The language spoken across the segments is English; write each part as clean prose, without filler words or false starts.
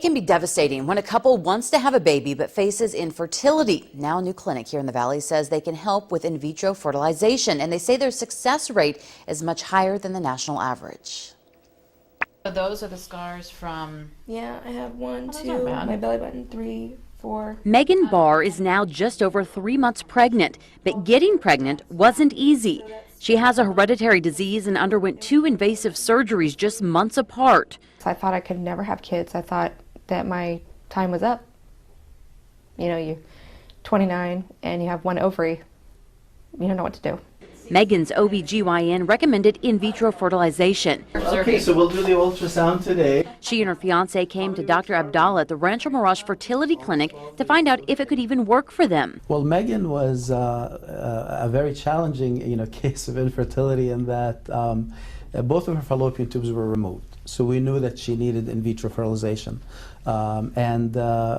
It can be devastating when a couple wants to have a baby but faces infertility. Now a new clinic here in the Valley says they can help with in vitro fertilization, and they say their success rate is much higher than the national average. So those are the scars from... Yeah, I have 1, 2, my belly button, 3, 4. Megan Barr is now just over 3 months pregnant, but getting pregnant wasn't easy. She has a hereditary disease and underwent 2 invasive surgeries just months apart. I thought I could never have kids. I thought that my time was up. You know, you're 29 and you have 1 ovary. You don't know what to do. Megan's OB/GYN recommended in vitro fertilization. Okay, so we'll do the ultrasound today. She and her fiance came to Dr. Abdallah at the Rancho Mirage Fertility Clinic to find out if it could even work for them. Well, Megan was a very challenging, case of infertility in that both of her fallopian tubes were removed. So we knew that she needed in vitro fertilization, and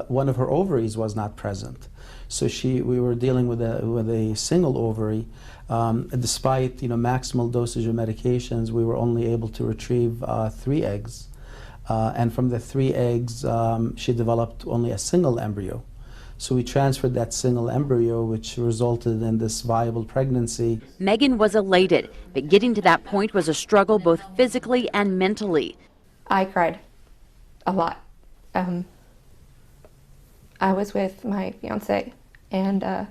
one of her ovaries was not present. So we were dealing with a single ovary. Despite maximal dosage of medications, we were only able to retrieve 3 eggs, and from the 3 eggs, she developed only a single embryo. So we transferred that single embryo, which resulted in this viable pregnancy. Megan was elated, but getting to that point was a struggle both physically and mentally. I cried a lot. I was with my fiance, and I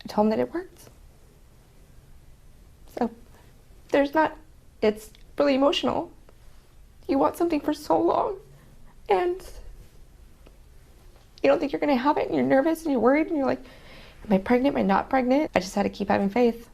told him that it worked. So it's really emotional. You want something for so long, and you don't think you're going to have it, and you're nervous, and you're worried, and you're like, am I pregnant, am I not pregnant? I just had to keep having faith.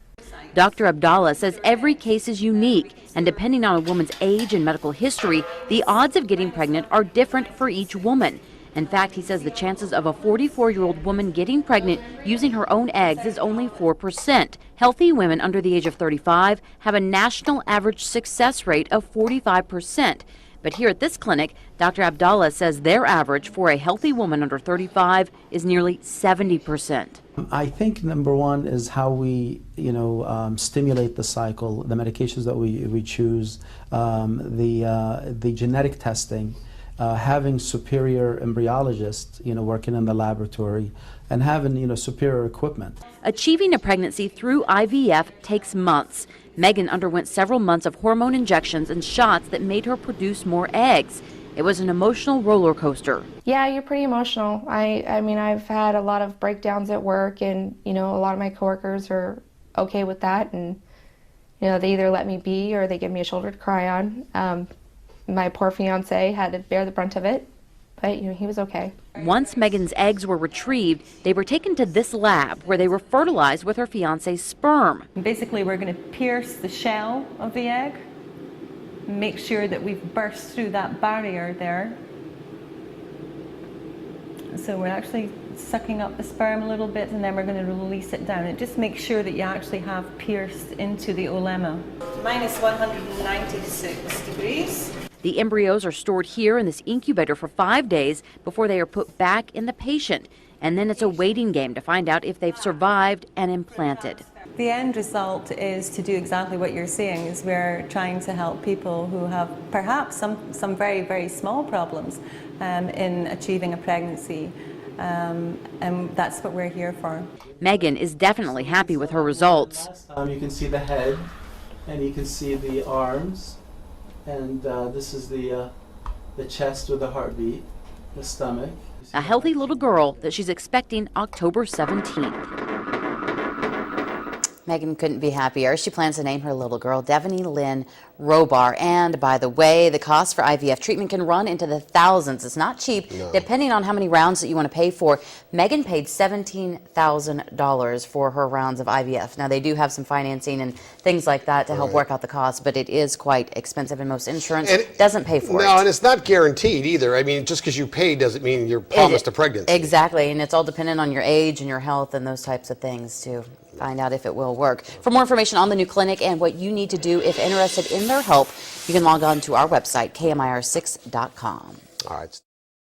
Dr. Abdallah says every case is unique, and depending on a woman's age and medical history, the odds of getting pregnant are different for each woman. In fact, he says the chances of a 44-year-old woman getting pregnant using her own eggs is only 4%. Healthy women under the age of 35 have a national average success rate of 45%. But here at this clinic, Dr. Abdallah says their average for a healthy woman under 35 is nearly 70%. I think number one is how we, stimulate the cycle, the medications that we choose, the genetic testing, having superior embryologists, working in the laboratory, and having, superior equipment. Achieving a pregnancy through IVF takes months. Megan underwent several months of hormone injections and shots that made her produce more eggs. It was an emotional roller coaster. Yeah, you're pretty emotional. I mean, I've had a lot of breakdowns at work, and, a lot of my coworkers are okay with that, and, they either let me be or they give me a shoulder to cry on. My poor fiance had to bear the brunt of it, but he was okay. Once Megan's eggs were retrieved, they were taken to this lab where they were fertilized with her fiance's sperm. Basically, we're going to pierce the shell of the egg, make sure that we've burst through that barrier there. So we're actually sucking up the sperm a little bit, and then we're going to release it down. It just makes sure that you actually have pierced into the olemma. Minus 196 degrees. The embryos are stored here in this incubator for 5 days before they are put back in the patient. And then it's a waiting game to find out if they've survived and implanted. The end result is to do exactly what you're saying, is we're trying to help people who have perhaps some very, very small problems in achieving a pregnancy. And that's what we're here for. Megan is definitely happy with her results. You can see the head, and you can see the arms, and this is the chest with the heartbeat, the stomach. A healthy little girl that she's expecting October 17th. Megan couldn't be happier. She plans to name her little girl Devaney Lynn Robar. And by the way, the cost for IVF treatment can run into the thousands. It's not cheap, depending on how many rounds that you want to pay for. Megan paid $17,000 for her rounds of IVF. Now, they do have some financing and things like that to help work out the cost, but it is quite expensive, and most insurance doesn't pay for it. No, and it's not guaranteed either. I mean, just because you pay doesn't mean you're promised a pregnancy. Exactly, and it's all dependent on your age and your health and those types of things to find out if it will work. For more information on the new clinic and what you need to do if interested in their help, you can log on to our website, KMIR6.com. All right.